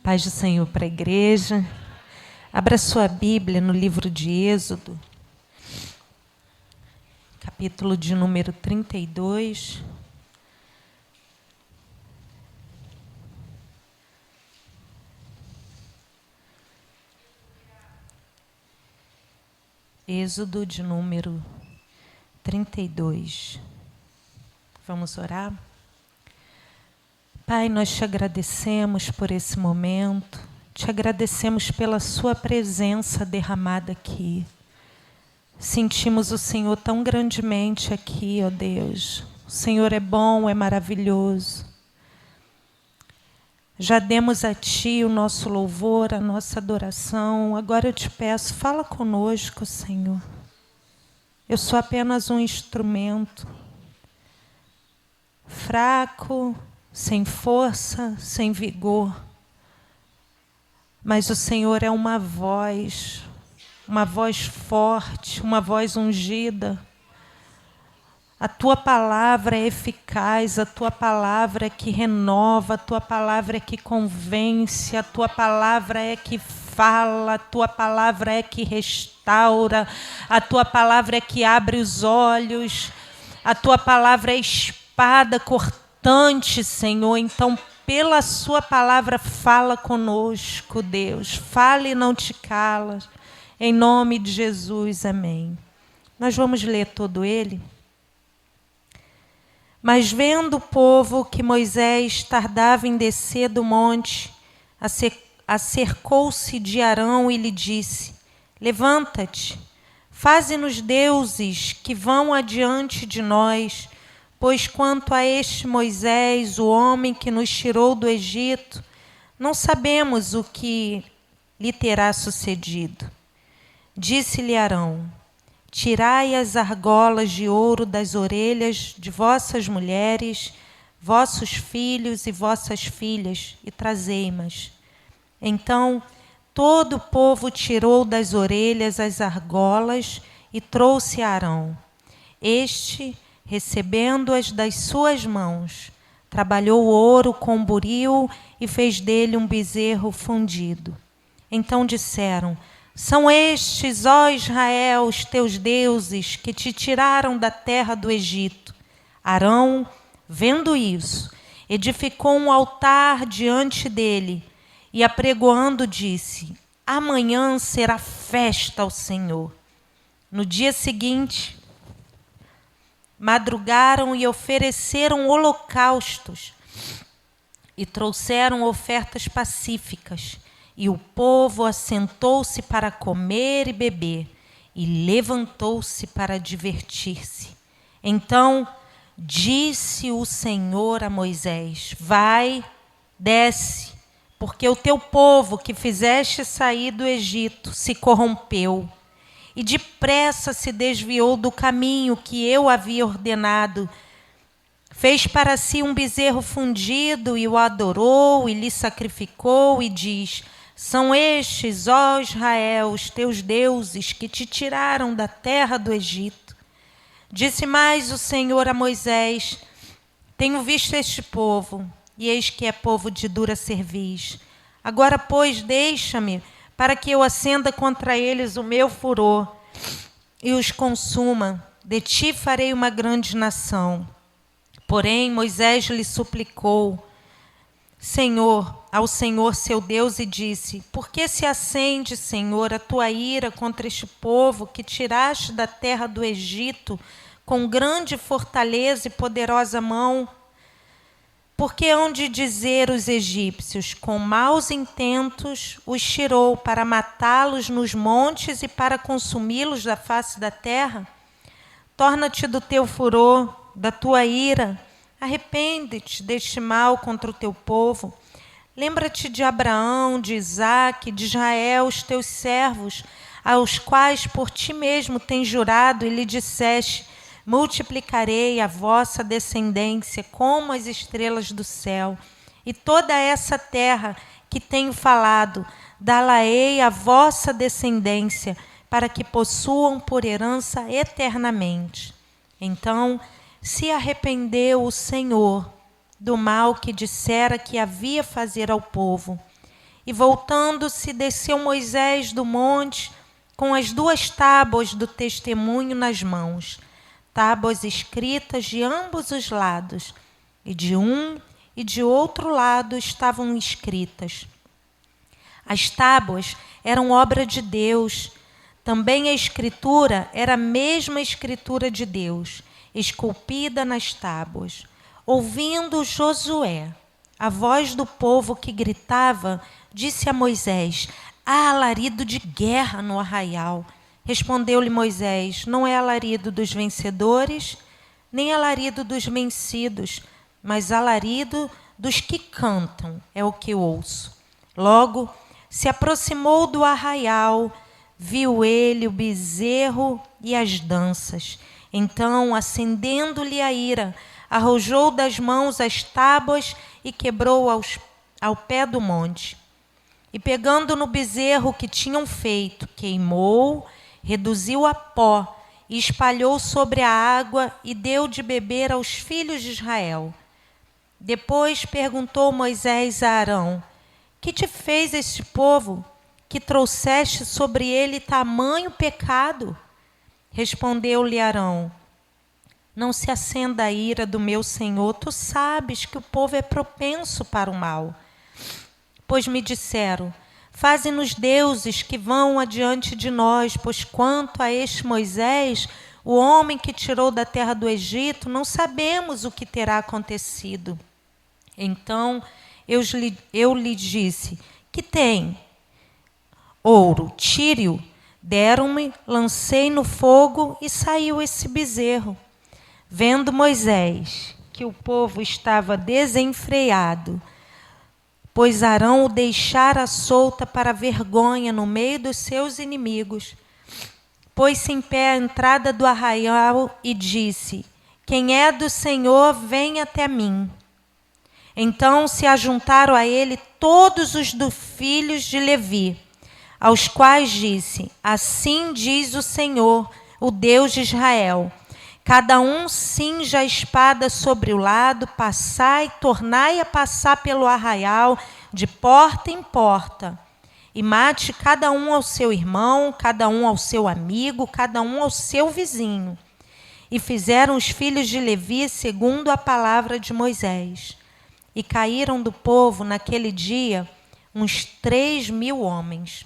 Paz do Senhor para a igreja. Abra sua Bíblia no livro de Êxodo, capítulo de número 32. Êxodo de número 32. Vamos orar? Pai, nós te agradecemos por esse momento, te agradecemos pela sua presença derramada aqui. Sentimos o Senhor tão grandemente aqui, ó Deus. O Senhor é bom, é maravilhoso. Já demos a Ti o nosso louvor, a nossa adoração. Agora eu te peço, fala conosco, Senhor. Eu sou apenas um instrumento, fraco, sem força, sem vigor. Mas o Senhor é uma voz forte, uma voz ungida. A Tua palavra é eficaz, a Tua palavra é que renova, a Tua palavra é que convence, a Tua palavra é que fala, a Tua palavra é que restaura, a Tua palavra é que abre os olhos, a Tua palavra é espada cortante, Senhor. Então, pela Sua palavra, fala conosco, Deus. Fala e não te calas. Em nome de Jesus, amém. Nós vamos ler todo ele. Mas vendo o povo que Moisés tardava em descer do monte, acercou-se de Arão e lhe disse: Levanta-te, faze-nos deuses que vão adiante de nós, pois quanto a este Moisés, o homem que nos tirou do Egito, não sabemos o que lhe terá sucedido. Disse-lhe Arão: Tirai as argolas de ouro das orelhas de vossas mulheres, vossos filhos e vossas filhas, e trazei-mas. Então todo o povo tirou das orelhas as argolas e trouxe a Arão. Este, recebendo-as das suas mãos, trabalhou o ouro com buril e fez dele um bezerro fundido. Então disseram: São estes, ó Israel, os teus deuses, que te tiraram da terra do Egito. Arão, vendo isso, edificou um altar diante dele e, apregoando, disse: Amanhã será festa ao Senhor. No dia seguinte, madrugaram e ofereceram holocaustos e trouxeram ofertas pacíficas. E o povo assentou-se para comer e beber, e levantou-se para divertir-se. Então disse o Senhor a Moisés: Vai, desce, porque o teu povo que fizeste sair do Egito se corrompeu, e depressa se desviou do caminho que eu havia ordenado. Fez para si um bezerro fundido, e o adorou, e lhe sacrificou, e diz: São estes, ó Israel, os teus deuses, que te tiraram da terra do Egito. Disse mais o Senhor a Moisés: Tenho visto este povo, e eis que é povo de dura cerviz. Agora, pois, deixa-me, para que eu acenda contra eles o meu furor, e os consuma. De ti farei uma grande nação. Porém, Moisés lhe suplicou ao Senhor seu Deus, e disse: Por que se acende, Senhor, a tua ira contra este povo que tiraste da terra do Egito com grande fortaleza e poderosa mão? Porque hão de dizer os egípcios: Com maus intentos os tirou para matá-los nos montes e para consumi-los da face da terra? Torna-te do teu furor, da tua ira, arrepende-te deste mal contra o teu povo. Lembra-te de Abraão, de Isaque, de Israel, os teus servos, aos quais por ti mesmo tens jurado, e lhe disseste: multiplicarei a vossa descendência como as estrelas do céu. E toda essa terra que tenho falado, dá-la-ei à vossa descendência, para que possuam por herança eternamente. Então se arrependeu o Senhor do mal que dissera que havia fazer ao povo, E voltando-se, desceu Moisés do monte com as 2 tábuas do testemunho nas mãos, tábuas escritas de ambos os lados, e de um e de outro lado estavam escritas. As tábuas eram obra de Deus. Também a escritura era a mesma escritura de Deus, esculpida nas tábuas. Ouvindo Josué a voz do povo que gritava, disse a Moisés: há alarido de guerra no arraial. Respondeu-lhe Moisés: não é alarido dos vencedores, nem alarido dos vencidos, mas alarido dos que cantam, é o que ouço. Logo, se aproximou do arraial, viu ele o bezerro e as danças. Então, acendendo-lhe a ira, arrojou das mãos as tábuas e quebrou ao pé do monte. E pegando no bezerro que tinham feito, queimou, reduziu a pó e espalhou sobre a água e deu de beber aos filhos de Israel. Depois perguntou Moisés a Arão: que te fez este povo, que trouxeste sobre ele tamanho pecado? Respondeu-lhe Arão: não se acenda a ira do meu senhor, tu sabes que o povo é propenso para o mal. Pois me disseram: faze-nos deuses que vão adiante de nós, pois quanto a este Moisés, o homem que tirou da terra do Egito, não sabemos o que terá acontecido. Então eu lhe disse: que tem? Ouro, tire-o. Deram-me, lancei no fogo e saiu esse bezerro. Vendo Moisés que o povo estava desenfreado, pois Arão o deixara solta para vergonha no meio dos seus inimigos, pôs-se em pé à entrada do arraial e disse: quem é do Senhor, vem até mim. Então se ajuntaram a ele todos os filhos de Levi, aos quais disse: assim diz o Senhor, o Deus de Israel: cada um cinja a espada sobre o lado, passai, tornai a passar pelo arraial, de porta em porta, e mate cada um ao seu irmão, cada um ao seu amigo, cada um ao seu vizinho. E fizeram os filhos de Levi segundo a palavra de Moisés. E caíram do povo naquele dia uns 3.000 homens.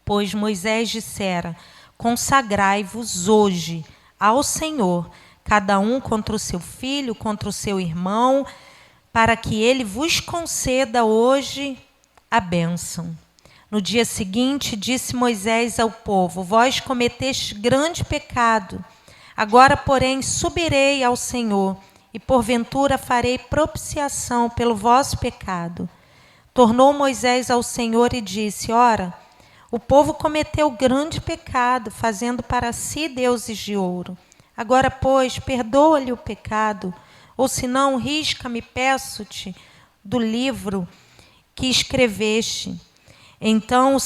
Pois Moisés dissera: consagrai-vos hoje ao Senhor, cada um contra o seu filho, contra o seu irmão, para que ele vos conceda hoje a bênção. No dia seguinte, disse Moisés ao povo: vós cometeste grande pecado. Agora, porém, subirei ao Senhor, e porventura farei propiciação pelo vosso pecado. Tornou Moisés ao Senhor e disse: ora, o povo cometeu grande pecado, fazendo para si deuses de ouro. Agora, pois, perdoa-lhe o pecado, ou senão risca-me, peço-te, do livro que escreveste. Então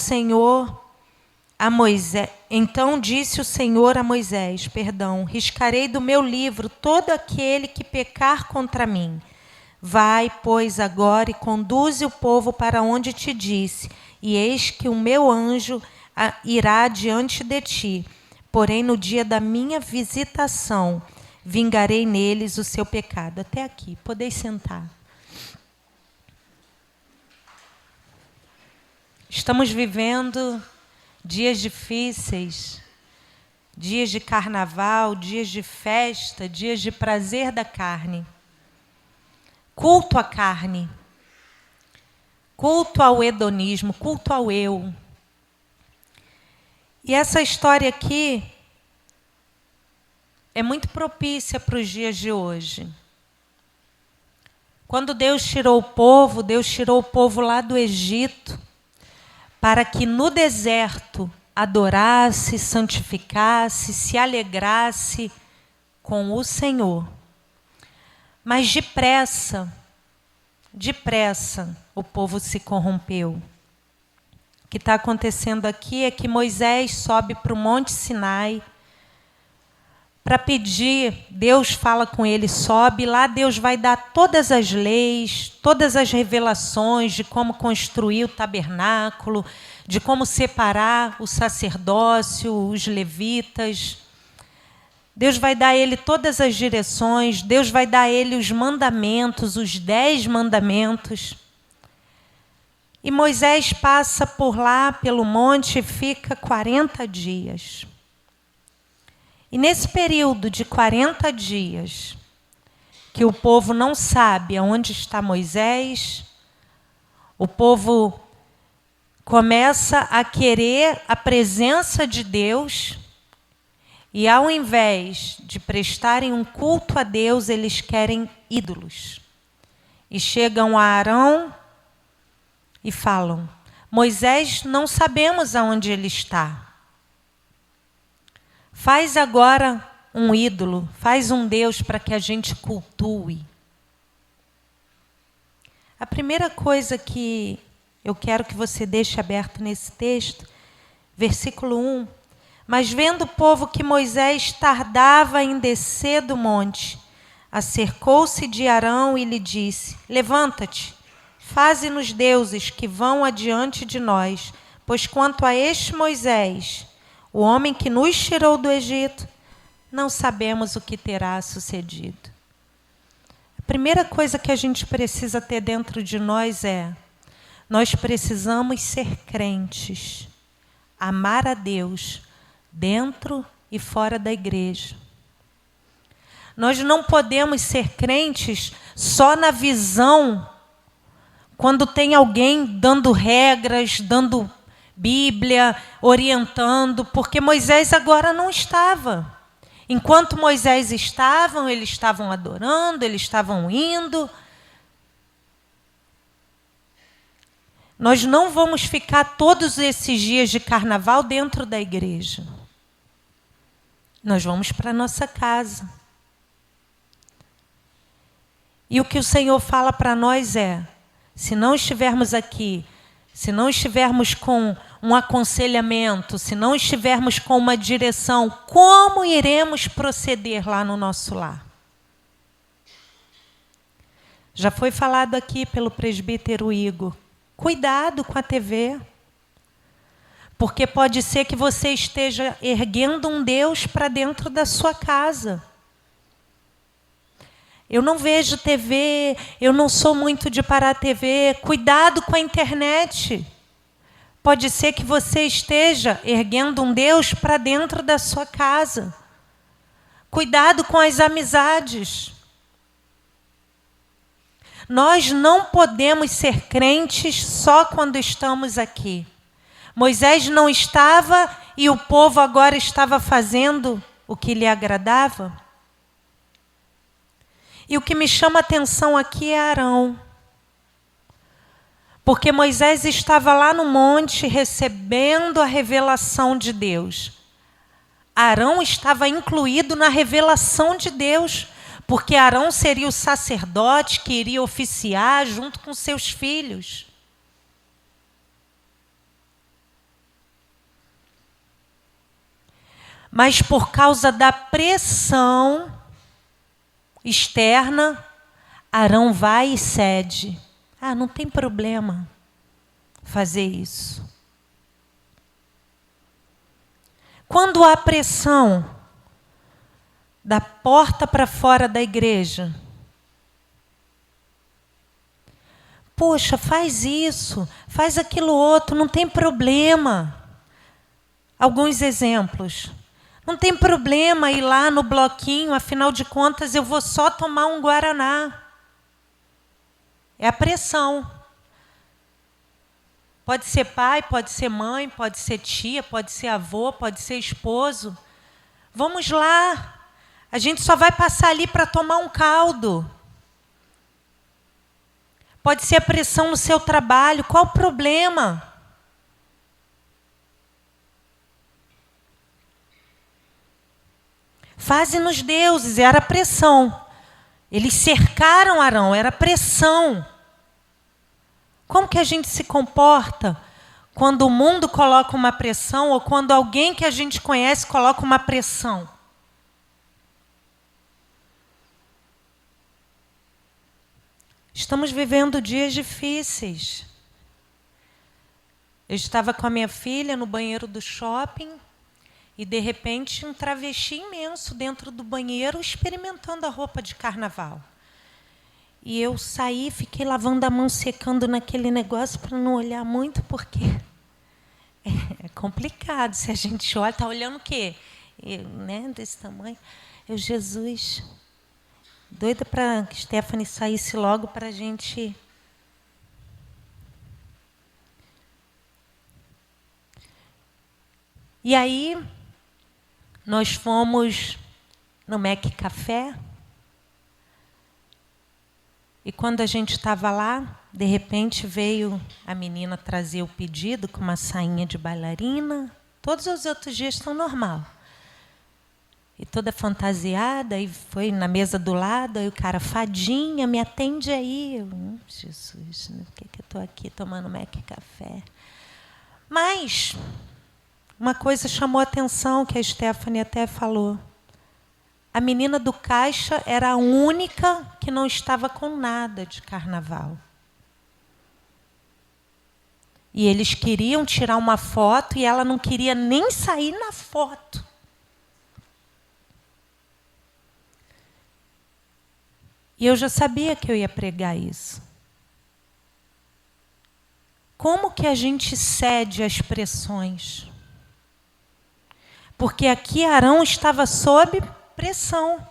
disse o Senhor a Moisés: riscarei do meu livro todo aquele que pecar contra mim. Vai, pois, agora e conduze o povo para onde te disse, e eis que o meu anjo irá diante de ti. Porém, no dia da minha visitação, vingarei neles o seu pecado. Até aqui, podeis sentar. Estamos vivendo dias difíceis, dias de carnaval, dias de festa, dias de prazer da carne. Culto à carne, culto ao hedonismo, culto ao eu. E essa história aqui é muito propícia para os dias de hoje. Quando Deus tirou o povo lá do Egito, para que no deserto adorasse, santificasse, se alegrasse com o Senhor. Mas depressa, o povo se corrompeu. O que está acontecendo aqui é que Moisés sobe para o Monte Sinai para pedir. Deus fala com ele, sobe. Lá Deus vai dar todas as leis, todas as revelações de como construir o tabernáculo, de como separar o sacerdócio, os levitas. Deus vai dar a ele todas as direções, Deus vai dar a ele os mandamentos, os 10 mandamentos. E Moisés passa por lá, pelo monte, e fica 40 dias. E nesse período de 40 dias, que o povo não sabe aonde está Moisés, o povo começa a querer a presença de Deus, e ao invés de prestarem um culto a Deus, eles querem ídolos. E chegam a Arão e falam: Moisés, não sabemos aonde ele está. Faz agora um ídolo, faz um Deus para que a gente cultue. A primeira coisa que eu quero que você deixe aberto nesse texto, versículo 1. Mas vendo o povo que Moisés tardava em descer do monte, acercou-se de Arão e lhe disse: Levanta-te, faze-nos deuses que vão adiante de nós, pois quanto a este Moisés, o homem que nos tirou do Egito, não sabemos o que terá sucedido. A primeira coisa que a gente precisa ter dentro de nós é: nós precisamos ser crentes, amar a Deus, dentro e fora da igreja. Nós não podemos ser crentes só na visão, quando tem alguém dando regras, dando Bíblia, orientando, porque Moisés agora não estava. Enquanto Moisés estava, eles estavam adorando, eles estavam indo. Nós não vamos ficar todos esses dias de carnaval dentro da igreja. Nós vamos para a nossa casa. E o que o Senhor fala para nós é: se não estivermos aqui, se não estivermos com um aconselhamento, se não estivermos com uma direção, como iremos proceder lá no nosso lar? Já foi falado aqui pelo presbítero Igor. Cuidado com a TV. Porque pode ser que você esteja erguendo um Deus para dentro da sua casa. Eu não vejo TV, eu não sou muito de parar a TV. Cuidado com a internet. Pode ser que você esteja erguendo um Deus para dentro da sua casa. Cuidado com as amizades. Nós não podemos ser crentes só quando estamos aqui. Moisés não estava e o povo agora estava fazendo o que lhe agradava? E o que me chama a atenção aqui é Arão. Porque Moisés estava lá no monte recebendo a revelação de Deus. Arão estava incluído na revelação de Deus, porque Arão seria o sacerdote que iria oficiar junto com seus filhos. Mas por causa da pressão externa, Arão vai e cede. Não tem problema fazer isso. Quando há pressão da porta para fora da igreja, poxa, faz isso, faz aquilo outro, não tem problema. Alguns exemplos. Não tem problema ir lá no bloquinho, afinal de contas eu vou só tomar um guaraná. É a pressão. Pode ser pai, pode ser mãe, pode ser tia, pode ser avô, pode ser esposo. Vamos lá. A gente só vai passar ali para tomar um caldo. Pode ser a pressão no seu trabalho. Qual o problema? Faze-nos deuses, era pressão. Eles cercaram Arão, era pressão. Como que a gente se comporta quando o mundo coloca uma pressão ou quando alguém que a gente conhece coloca uma pressão? Estamos vivendo dias difíceis. Eu estava com a minha filha no banheiro do shopping e, de repente, um travesti imenso dentro do banheiro experimentando a roupa de carnaval. E eu saí, fiquei lavando a mão, secando naquele negócio para não olhar muito, porque é complicado. Se a gente olha, está olhando o quê? Desse tamanho. Jesus, doida para que Stephanie saísse logo para a gente... E aí, nós fomos no Mac Café. E quando a gente estava lá, de repente veio a menina trazer o pedido com uma sainha de bailarina. Todos os outros dias estão normal. E toda fantasiada, e foi na mesa do lado, aí o cara, fadinha, me atende aí. Eu, Jesus, por que eu estou aqui tomando Mac Café? Mas uma coisa chamou a atenção, que a Stephanie até falou. A menina do caixa era a única que não estava com nada de carnaval. E eles queriam tirar uma foto e ela não queria nem sair na foto. E eu já sabia que eu ia pregar isso. Como que a gente cede às pressões? Porque aqui Arão estava sob pressão.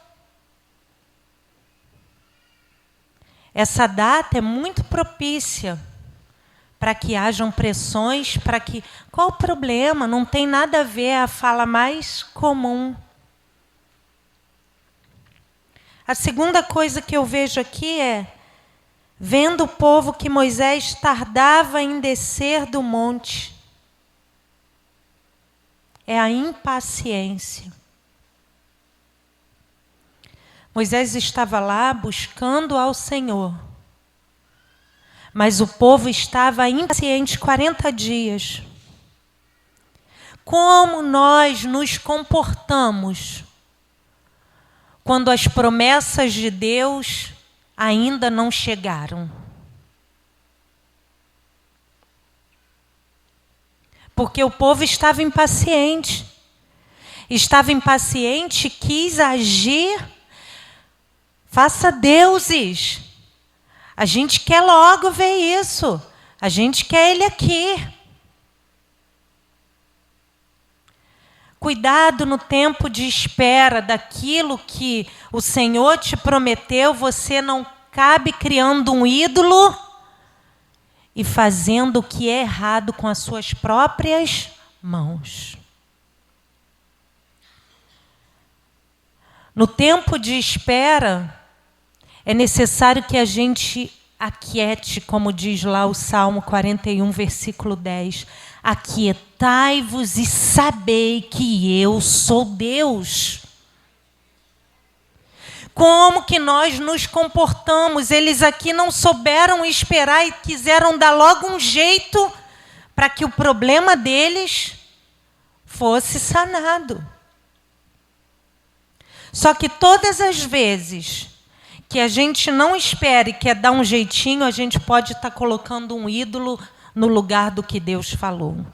Essa data é muito propícia para que hajam pressões, para que... Qual o problema? Não tem nada a ver, é a fala mais comum. A segunda coisa que eu vejo aqui é, vendo o povo que Moisés tardava em descer do monte, é a impaciência. Moisés estava lá buscando ao Senhor, mas o povo estava impaciente 40 dias. Como nós nos comportamos quando as promessas de Deus ainda não chegaram? Porque o povo estava impaciente. Estava impaciente, quis agir. Faça deuses. A gente quer logo ver isso. A gente quer ele aqui. Cuidado no tempo de espera daquilo que o Senhor te prometeu. Você não cabe criando um ídolo e fazendo o que é errado com as suas próprias mãos. No tempo de espera, é necessário que a gente aquiete, como diz lá o Salmo 41, versículo 10. Aquietai-vos e sabei que eu sou Deus. Como que nós nos comportamos? Eles aqui não souberam esperar e quiseram dar logo um jeito para que o problema deles fosse sanado. Só que todas as vezes que a gente não espera e quer dar um jeitinho, a gente pode estar colocando um ídolo no lugar do que Deus falou.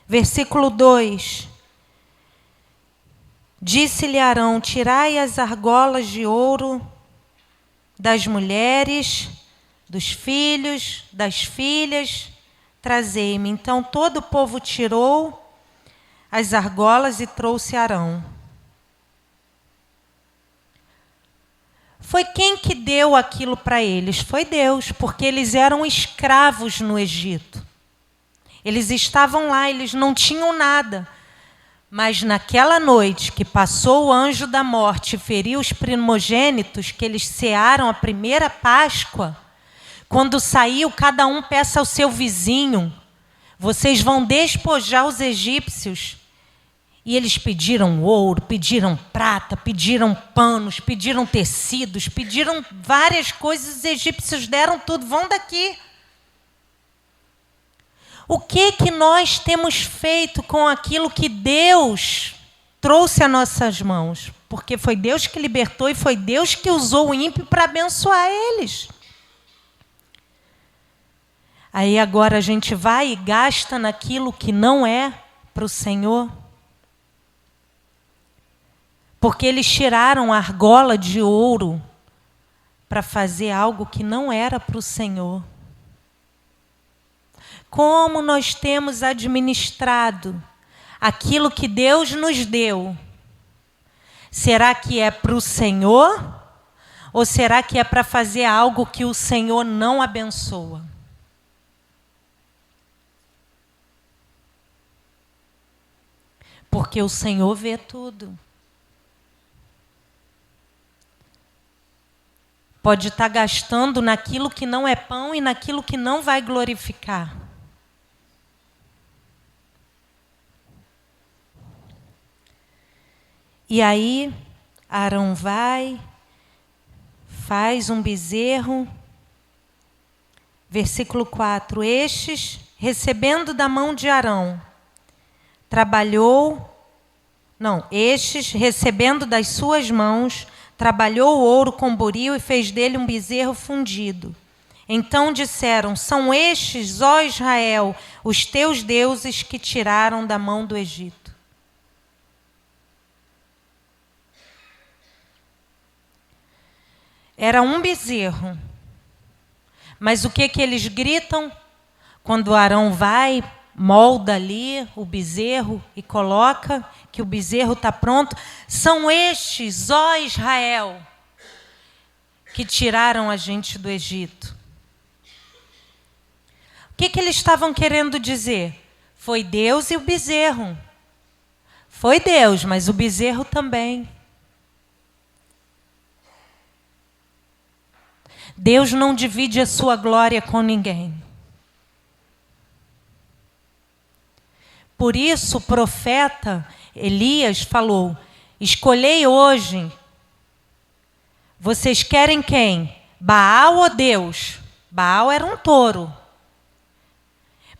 Versículo 2. Disse-lhe Arão, tirai as argolas de ouro das mulheres, dos filhos, das filhas, trazei-me. Então todo o povo tirou as argolas e trouxe Arão. Foi quem que deu aquilo para eles? Foi Deus, porque eles eram escravos no Egito. Eles estavam lá, eles não tinham nada. Mas naquela noite que passou o anjo da morte e feriu os primogênitos, que eles cearam a primeira Páscoa, quando saiu, cada um peça ao seu vizinho, vocês vão despojar os egípcios. E eles pediram ouro, pediram prata, pediram panos, pediram tecidos, pediram várias coisas, os egípcios deram tudo, vão daqui. O que nós temos feito com aquilo que Deus trouxe às nossas mãos? porque foi Deus que libertou e foi Deus que usou o ímpio para abençoar eles. Aí agora a gente vai e gasta naquilo que não é para o Senhor. Porque eles tiraram a argola de ouro para fazer algo que não era para o Senhor. Como nós temos administrado aquilo que Deus nos deu? Será que é para o Senhor? Ou será que é para fazer algo que o Senhor não abençoa? Porque o Senhor vê tudo. Pode estar gastando naquilo que não é pão e naquilo que não vai glorificar. E aí, Arão vai, faz um bezerro. Versículo 4. Estes, recebendo da mão de Arão, estes, recebendo das suas mãos, trabalhou o ouro com buril e fez dele um bezerro fundido. Então disseram: são estes, ó Israel, os teus deuses que tiraram da mão do Egito. Era um bezerro. Mas o que eles gritam? Quando Arão vai, molda ali o bezerro e coloca que o bezerro está pronto. São estes, ó Israel, que tiraram a gente do Egito. O que eles estavam querendo dizer? Foi Deus e o bezerro. Foi Deus, mas o bezerro também. Deus não divide a sua glória com ninguém. Por isso o profeta Elias falou: escolhei hoje, vocês querem quem? Baal ou Deus? Baal era um touro.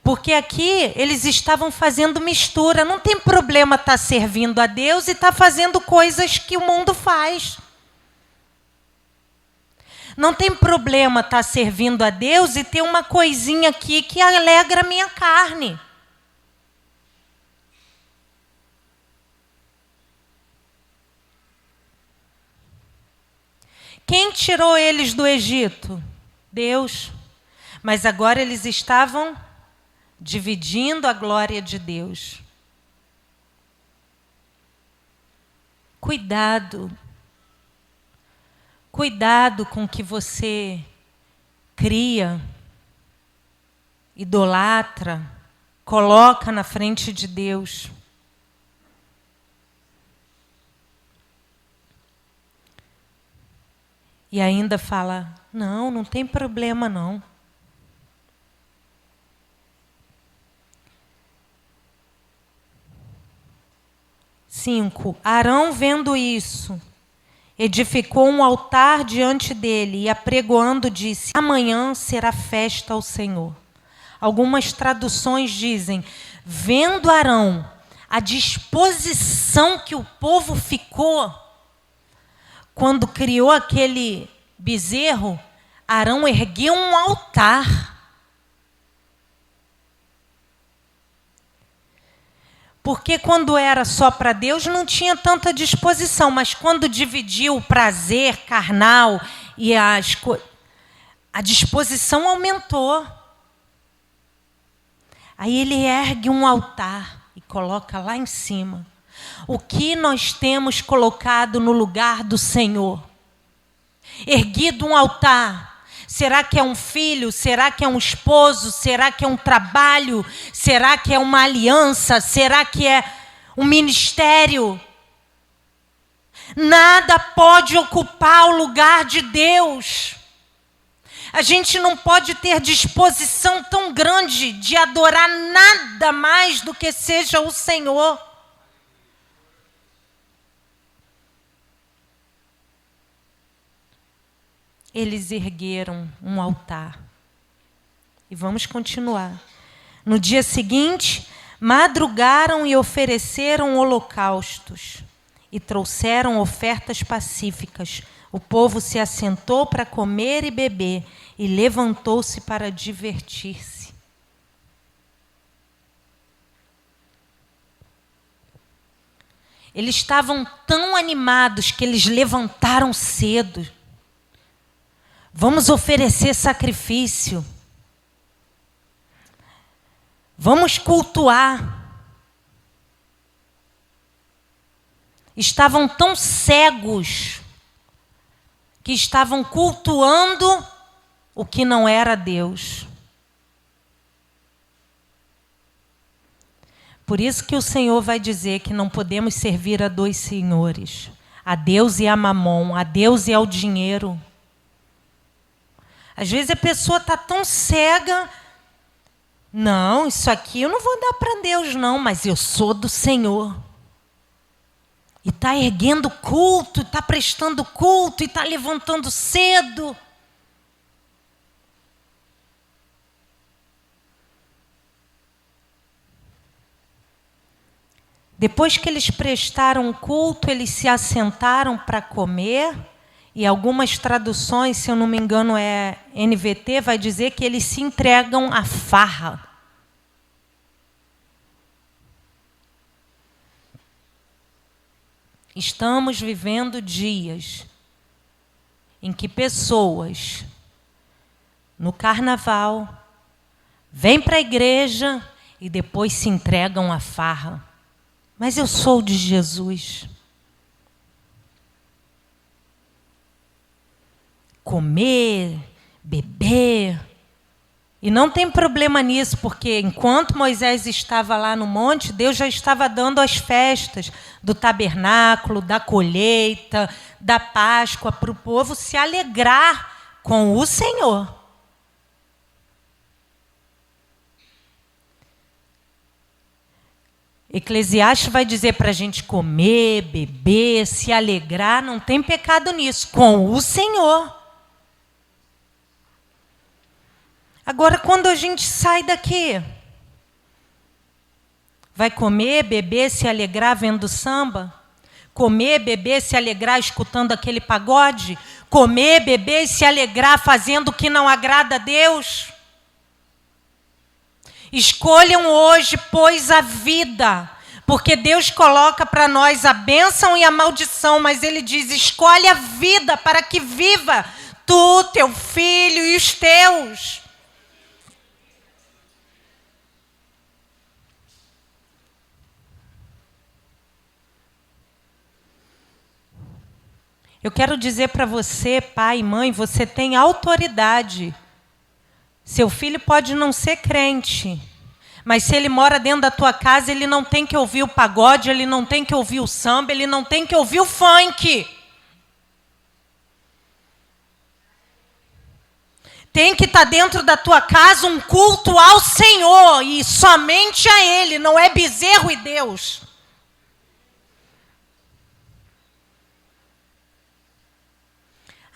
Porque aqui eles estavam fazendo mistura. Não tem problema estar servindo a Deus e estar fazendo coisas que o mundo faz. Não tem problema estar servindo a Deus e ter uma coisinha aqui que alegra a minha carne. Quem tirou eles do Egito? Deus. Mas agora eles estavam dividindo a glória de Deus. Cuidado. Cuidado com o que você cria, idolatra, coloca na frente de Deus. E ainda fala: não tem problema não. Cinco. Arão, vendo isso, edificou um altar diante dele e, apregoando, disse: amanhã será festa ao Senhor. Algumas traduções dizem: vendo Arão a disposição que o povo ficou quando criou aquele bezerro, Arão ergueu um altar. Porque quando era só para Deus não tinha tanta disposição, mas quando dividiu o prazer carnal e a disposição aumentou. Aí ele ergue um altar e coloca lá em cima. O que nós temos colocado no lugar do Senhor? Erguido um altar. Será que é um filho? Será que é um esposo? Será que é um trabalho? Será que é uma aliança? Será que é um ministério? Nada pode ocupar o lugar de Deus. A gente não pode ter disposição tão grande de adorar nada mais do que seja o Senhor. Eles ergueram um altar. E vamos continuar. No dia seguinte, madrugaram e ofereceram holocaustos. e trouxeram ofertas pacíficas. O povo se assentou para comer e beber e levantou-se para divertir-se. Eles estavam tão animados que eles levantaram cedo. Vamos oferecer sacrifício. Vamos cultuar. Estavam tão cegos que estavam cultuando o que não era Deus. Por isso que o Senhor vai dizer que não podemos servir a dois senhores, a Deus e a Mamon, a Deus e ao dinheiro. Às vezes a pessoa está tão cega, não, isso aqui eu não vou dar para Deus não, mas eu sou do Senhor. E está erguendo culto, está prestando culto, e está levantando cedo. Depois que eles prestaram culto, eles se assentaram para comer. E algumas traduções, se eu não me engano é NVT, vai dizer que eles se entregam à farra. Estamos vivendo dias em que pessoas, no carnaval, vêm para a igreja e depois se entregam à farra. Mas eu sou de Jesus. Comer, beber. E não tem problema nisso, porque enquanto Moisés estava lá no monte, Deus já estava dando as festas do tabernáculo, da colheita, da Páscoa, para o povo se alegrar com o Senhor. Eclesiastes vai dizer para a gente comer, beber, se alegrar, não tem pecado nisso, com o Senhor. Agora, quando a gente sai daqui, vai comer, beber, se alegrar vendo samba? Comer, beber, se alegrar escutando aquele pagode? Comer, beber e se alegrar fazendo o que não agrada a Deus? Escolham hoje, pois, a vida, porque Deus coloca para nós a bênção e a maldição, mas Ele diz, escolhe a vida para que viva tu, teu filho e os teus. Eu quero dizer para você, pai e mãe, você tem autoridade. Seu filho pode não ser crente, mas se ele mora dentro da tua casa, ele não tem que ouvir o pagode, ele não tem que ouvir o samba, ele não tem que ouvir o funk. Tem que estar dentro da tua casa um culto ao Senhor e somente a Ele, não é bezerro e Deus.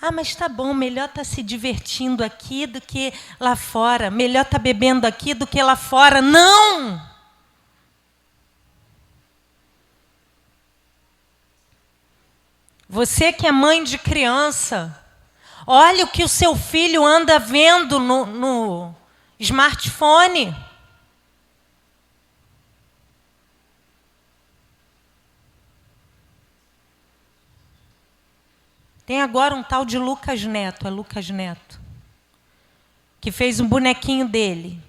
Ah, mas está bom, melhor estar se divertindo aqui do que lá fora. Melhor estar bebendo aqui do que lá fora. Não! Você que é mãe de criança, olha o que o seu filho anda vendo no smartphone. Tem agora um tal de Lucas Neto, é Lucas Neto, que fez um bonequinho dele,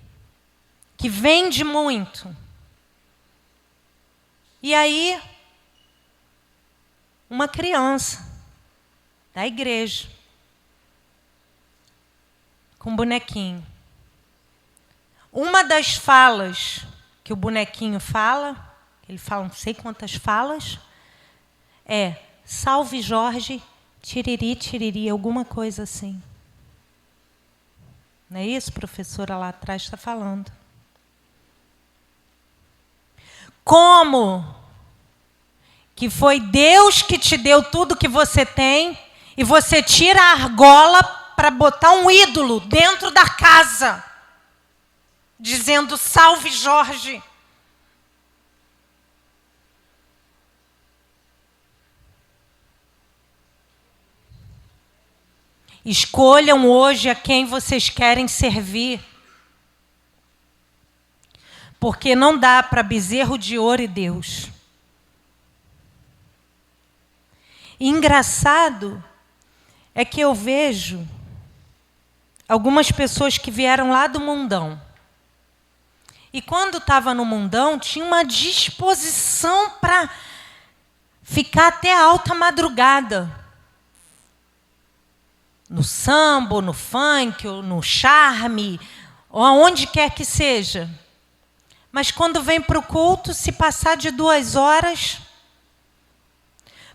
que vende muito. E aí, uma criança da igreja, com um bonequinho. Uma das falas que o bonequinho fala, ele fala não sei quantas falas, é salve Jorge, tiriri, tiriri, alguma coisa assim. Não é isso, professora lá atrás está falando. Como que foi Deus que te deu tudo que você tem e você tira a argola para botar um ídolo dentro da casa, dizendo salve Jorge. Escolham hoje a quem vocês querem servir. Porque não dá para bezerro de ouro e Deus. E engraçado é que eu vejo algumas pessoas que vieram lá do mundão. E quando estava no mundão, tinha uma disposição para ficar até alta madrugada. No samba, ou no funk, ou no charme, ou aonde quer que seja. Mas quando vem para o culto, se passar de 2 horas,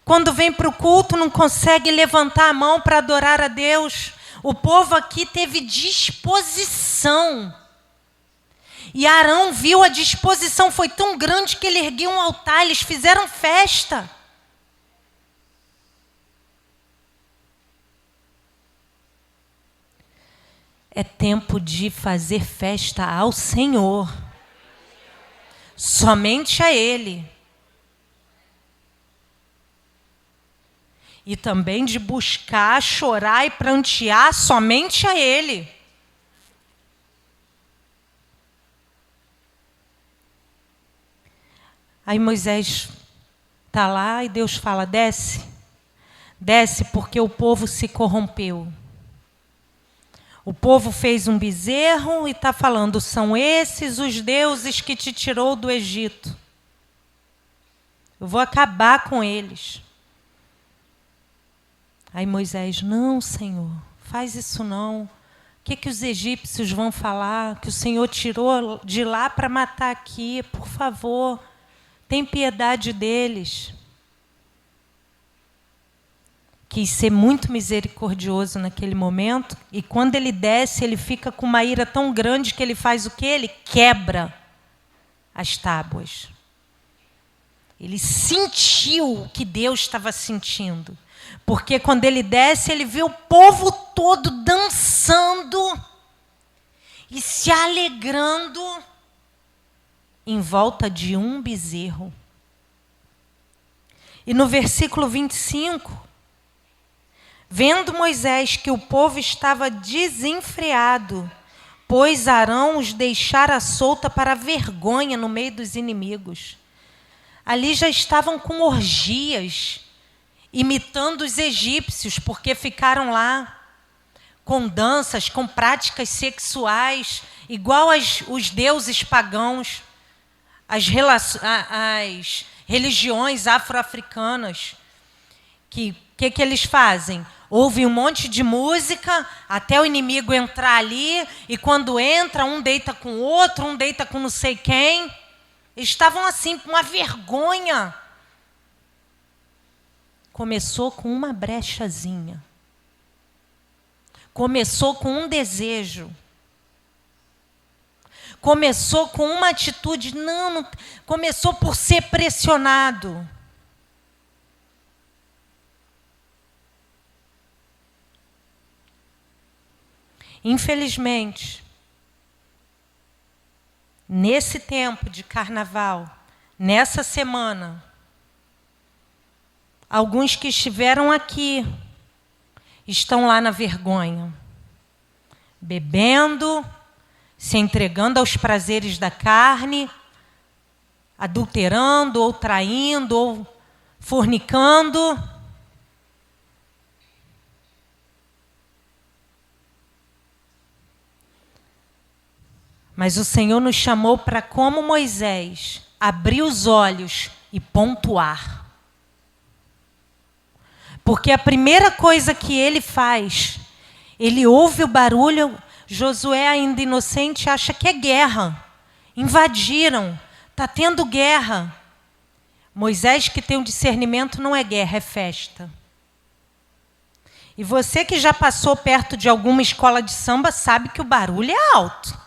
quando vem para o culto, não consegue levantar a mão para adorar a Deus. O povo aqui teve disposição. E Arão viu a disposição, foi tão grande que ele ergueu um altar, eles fizeram festa. É tempo de fazer festa ao Senhor. Somente a Ele. E também de buscar, chorar e prantear somente a Ele. Aí Moisés está lá e Deus fala, desce. Desce porque o povo se corrompeu. O povo fez um bezerro e está falando, são esses os deuses que te tirou do Egito. Eu vou acabar com eles. Aí Moisés, não, Senhor, faz isso não. O que os egípcios vão falar? Que o Senhor tirou de lá para matar aqui, por favor, tem piedade deles. Quis ser muito misericordioso naquele momento, e quando ele desce, ele fica com uma ira tão grande que ele faz o quê? Ele quebra as tábuas. Ele sentiu o que Deus estava sentindo. Porque quando ele desce, ele vê o povo todo dançando e se alegrando em volta de um bezerro. E no versículo 25... Vendo Moisés que o povo estava desenfreado, pois Arão os deixara solta para a vergonha no meio dos inimigos. Ali já estavam com orgias, imitando os egípcios, porque ficaram lá com danças, com práticas sexuais, igual os deuses pagãos, as religiões afro-africanas. Que eles fazem? Ouvem um monte de música até o inimigo entrar ali, e quando entra, um deita com o outro, um deita com não sei quem. Eles estavam assim, com uma vergonha. Começou com uma brechazinha. Começou com um desejo. Começou com uma atitude, não começou por ser pressionado. Infelizmente, nesse tempo de carnaval, nessa semana, alguns que estiveram aqui estão lá na vergonha, bebendo, se entregando aos prazeres da carne, adulterando, ou traindo, ou fornicando. Mas o Senhor nos chamou para, como Moisés, abrir os olhos e pontuar. Porque a primeira coisa que ele faz, ele ouve o barulho, Josué, ainda inocente, acha que é guerra. Invadiram, está tendo guerra. Moisés, que tem um discernimento, não é guerra, é festa. E você que já passou perto de alguma escola de samba sabe que o barulho é alto.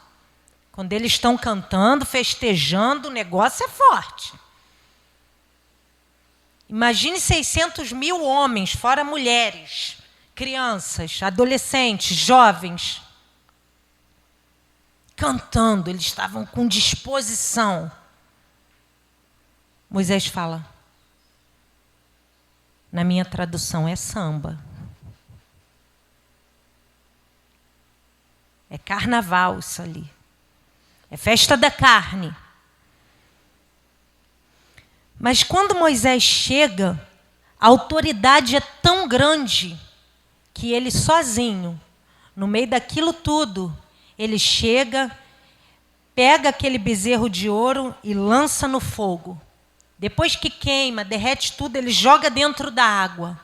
Quando eles estão cantando, festejando, o negócio é forte. Imagine 600 mil homens, fora mulheres, crianças, adolescentes, jovens, cantando, eles estavam com disposição. Moisés fala, na minha tradução é samba. É carnaval isso ali. É festa da carne. Mas quando Moisés chega, a autoridade é tão grande que ele sozinho, no meio daquilo tudo, ele chega, pega aquele bezerro de ouro e lança no fogo. Depois que queima, derrete tudo, ele joga dentro da água.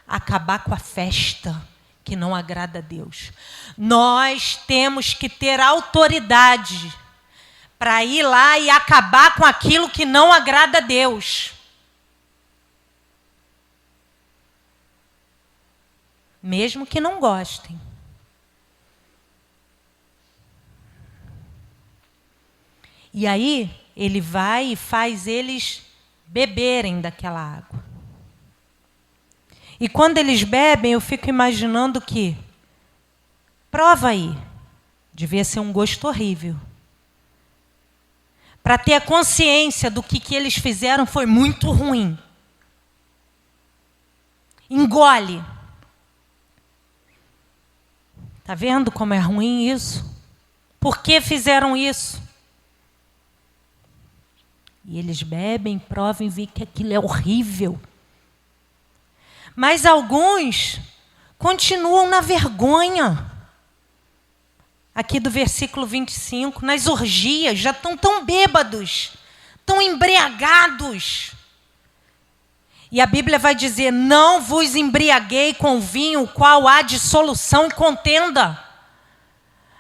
Acabar com a festa que não agrada a Deus. Nós temos que ter autoridade para ir lá e acabar com aquilo que não agrada a Deus. Mesmo que não gostem. E aí, ele vai e faz eles beberem daquela água. E quando eles bebem, eu fico imaginando que, prova aí, devia ser um gosto horrível. Para ter a consciência do que eles fizeram foi muito ruim. Engole. Está vendo como é ruim isso? Por que fizeram isso? E eles bebem, provam e veem que aquilo é horrível. Mas alguns continuam na vergonha. Aqui do versículo 25, nas orgias, já estão tão bêbados, tão embriagados. E a Bíblia vai dizer, não vos embriaguei com vinho, o qual há dissolução e contenda.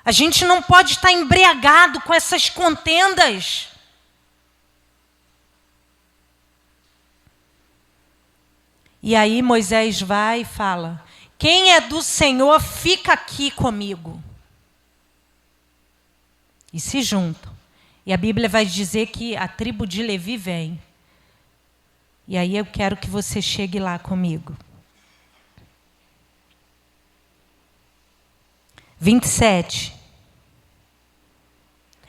A gente não pode estar embriagado com essas contendas. E aí Moisés vai e fala, quem é do Senhor, fica aqui comigo. E se juntam. E a Bíblia vai dizer que a tribo de Levi vem. E aí eu quero que você chegue lá comigo. 27.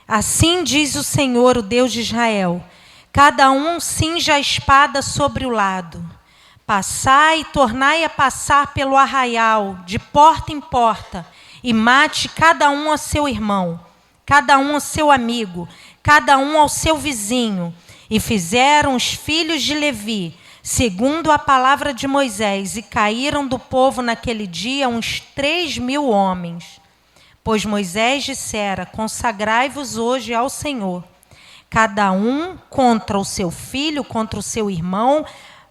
Assim diz o Senhor, o Deus de Israel, cada um cinja a espada sobre o lado. Passai e tornai a passar pelo arraial, de porta em porta, e mate cada um a seu irmão, cada um ao seu amigo, cada um ao seu vizinho. E fizeram os filhos de Levi, segundo a palavra de Moisés, e caíram do povo naquele dia uns 3.000 homens. Pois Moisés dissera, consagrai-vos hoje ao Senhor, cada um contra o seu filho, contra o seu irmão,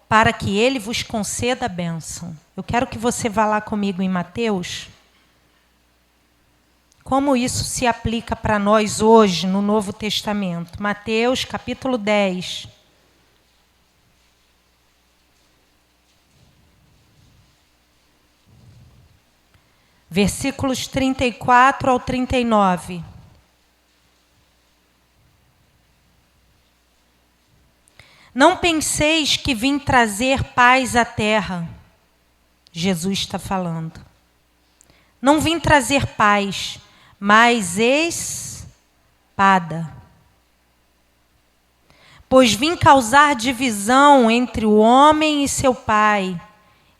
para que ele vos conceda a bênção. Eu quero que você vá lá comigo em Mateus. Como isso se aplica para nós hoje no Novo Testamento? Mateus, capítulo 10. Versículos 34 ao 39. Não penseis que vim trazer paz à terra. Jesus está falando. Não vim trazer paz, mas espada. Pois vim causar divisão entre o homem e seu pai,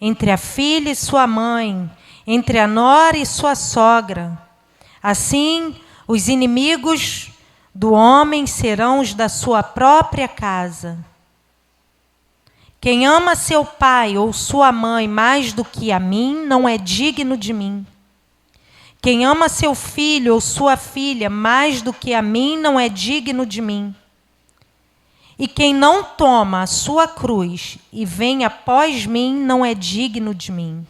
entre a filha e sua mãe, entre a nora e sua sogra. Assim, os inimigos do homem serão os da sua própria casa. Quem ama seu pai ou sua mãe mais do que a mim, não é digno de mim. Quem ama seu filho ou sua filha mais do que a mim, não é digno de mim. E quem não toma a sua cruz e vem após mim, não é digno de mim.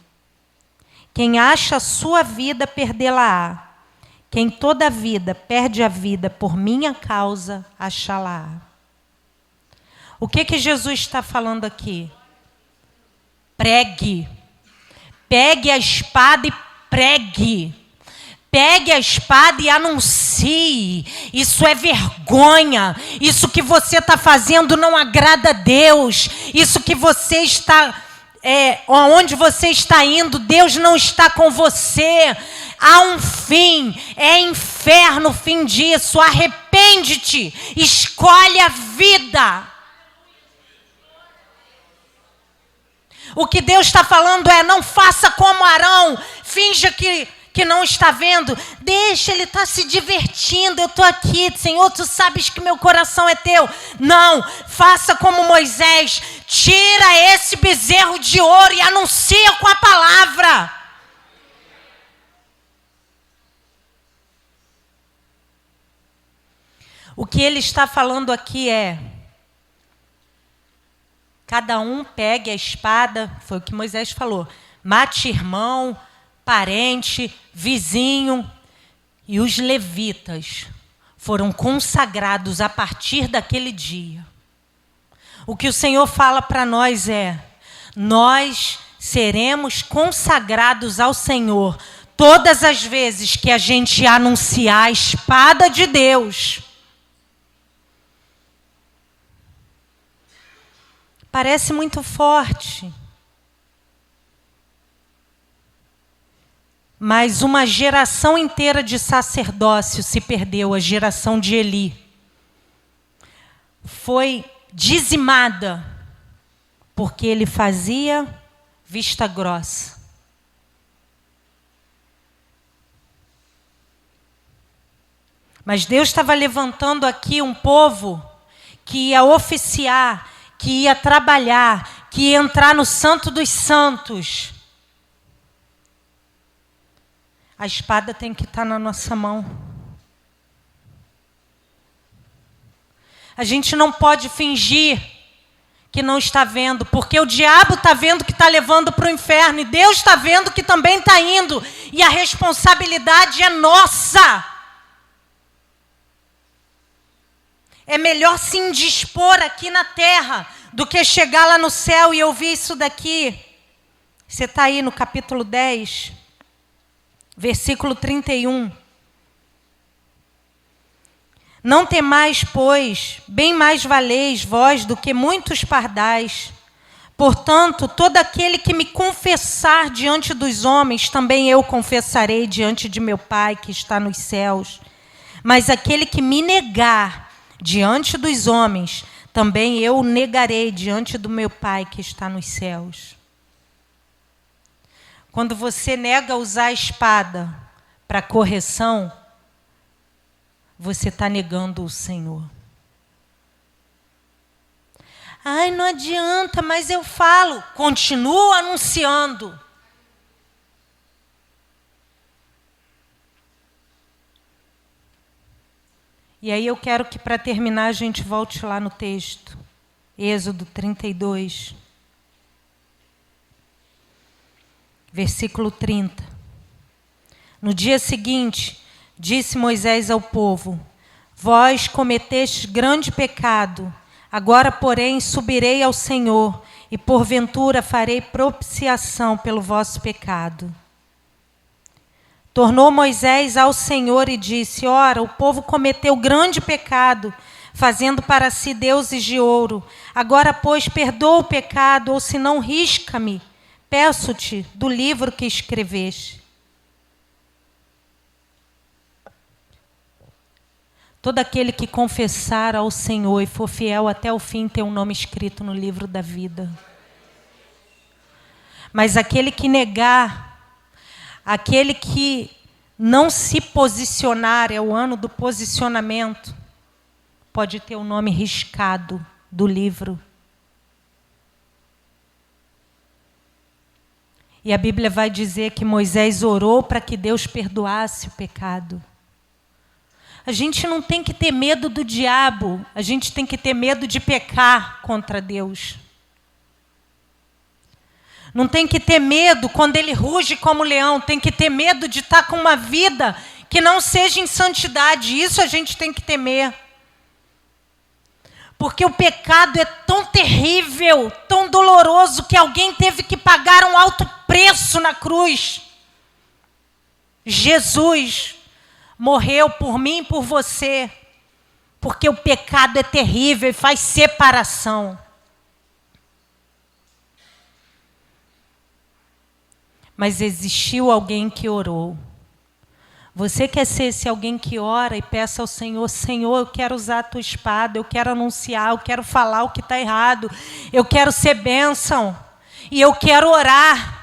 Quem acha a sua vida, perdê-la-á. Quem toda a vida perde a vida por minha causa, achá-la-á. O que Jesus está falando aqui? Pregue. Pegue a espada e pregue. Pegue a espada e anuncie. Isso é vergonha. Isso que você está fazendo não agrada a Deus. Isso que você está... onde você está indo, Deus não está com você. Há um fim. É inferno o fim disso. Arrepende-te. Escolhe a vida. O que Deus está falando é, não faça como Arão, finja que não está vendo. Deixa, ele está se divertindo. Eu estou aqui, Senhor, tu sabes que meu coração é teu. Não, faça como Moisés. Tira esse bezerro de ouro e anuncia com a palavra. O que ele está falando aqui é: cada um pegue a espada, foi o que Moisés falou, mate irmão, parente, vizinho. E os levitas foram consagrados a partir daquele dia. O que o Senhor fala para nós é: nós seremos consagrados ao Senhor todas as vezes que a gente anunciar a espada de Deus. Parece muito forte. Mas uma geração inteira de sacerdócio se perdeu, a geração de Eli. Foi dizimada, porque ele fazia vista grossa. Mas Deus estava levantando aqui um povo que ia oficiar, que ia trabalhar, que ia entrar no Santo dos Santos. A espada tem que estar na nossa mão. A gente não pode fingir que não está vendo, porque o diabo está vendo que está levando para o inferno, e Deus está vendo que também está indo, e a responsabilidade é nossa. É melhor se indispor aqui na terra do que chegar lá no céu e ouvir isso daqui. Você está aí no capítulo 10, versículo 31. Não temais, pois, bem mais valeis vós do que muitos pardais. Portanto, todo aquele que me confessar diante dos homens, também eu confessarei diante de meu Pai que está nos céus. Mas aquele que me negar diante dos homens, também eu o negarei diante do meu Pai que está nos céus. Quando você nega usar a espada para correção, você está negando o Senhor. Ai, não adianta, mas eu falo. Continua anunciando. E aí eu quero que, para terminar, a gente volte lá no texto. Êxodo 32. Versículo 30. No dia seguinte, disse Moisés ao povo: vós cometestes grande pecado, agora, porém, subirei ao Senhor, e porventura farei propiciação pelo vosso pecado. Tornou Moisés ao Senhor e disse: ora, o povo cometeu grande pecado, fazendo para si deuses de ouro. Agora, pois, perdoa o pecado, ou se não, risca-me, peço-te, do livro que escreveste. Todo aquele que confessar ao Senhor e for fiel até o fim tem um nome escrito no livro da vida. Mas aquele que negar, aquele que não se posicionar, é o ano do posicionamento, pode ter o nome riscado do livro. E a Bíblia vai dizer que Moisés orou para que Deus perdoasse o pecado. A gente não tem que ter medo do diabo, a gente tem que ter medo de pecar contra Deus. Não tem que ter medo quando ele ruge como leão, tem que ter medo de estar com uma vida que não seja em santidade. Isso a gente tem que temer. Porque o pecado é tão terrível, tão doloroso, que alguém teve que pagar um alto preço na cruz. Jesus morreu por mim e por você, porque o pecado é terrível e faz separação. Mas existiu alguém que orou. Você quer ser esse alguém que ora e peça ao Senhor: Senhor, eu quero usar a tua espada, eu quero anunciar, eu quero falar o que está errado, eu quero ser bênção, e eu quero orar.